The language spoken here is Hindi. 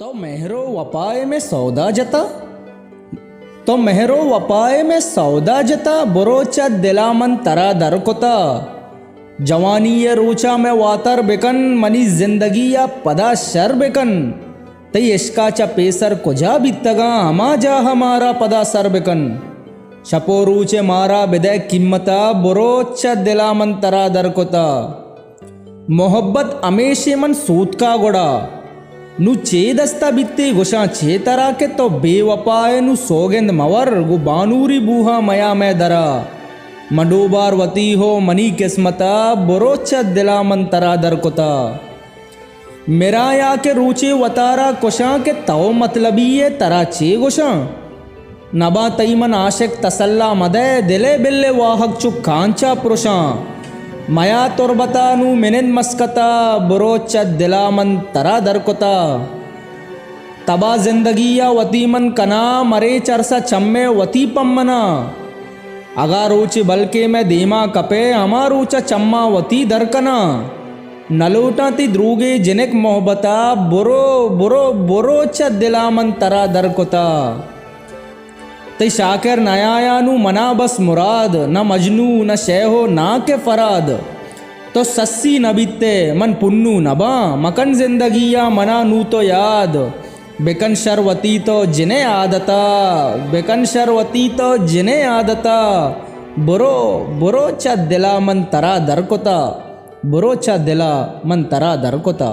तो मेहरो वपाए में सौदा जता तो मेहरो वपाए में सौदा जता बुरोचा दिलामन तरा दरकोता जवानी ये रोचा में वातर बेकन मनी जिंदगी या पदा शर बेकन तई इश्काचा पेसर कुजा बितगा हमा जा हमारा पदा सर बेकन शपोरूचे मारा बिदय किम्मता बुरोचा दिलामन तरा दरकोता मोहब्बत अमेशे मन सूत का गोड़ा नु चेदस्ता बित्ते गुशा चेतरा के तो बेवपाए नु सोगेंद मवर गु बानूरी बूहा मया मैं दरा मंडोबार वती हो मनी किस्मता बुरोचा दिला मन तरा दरकोता मेरा या के रूचे वतारा कुशा के तव मतलबी ये तरा चे गुशा नबा तईमन आशिक तसल्ला मदे दिले बिल्ले वाहक चुक कांचा पुरुषा मया तुरबता नु मिनिन मस्कता बुरोचा दिलामन तरा दरकोता तबा जिंदगी या वतीमन कना मरे चरसा चम्मे वती पम्मना अगा रोच बलके में देमा कपे अमा रोचा चम्मा वती दरकना नलोटा ती द्रूगे जिनिक मोहब्बता बुरो बुरो बुरोचा दिलामन तरा दरकोता तई शाकर नयाया नु मना बस मुराद न मजनू न शैहो ना के फराद तो सस्सी न बीते मन पुन्नू नबा मकन जिंदगिया मना नू तो याद बेकन शरवती तो जिने आदता बेकन शरवती तो जिने आदता बुरो बुरो चा दिला मन तरा दरकोता बुरो चा दिला मन तरा दरकोता।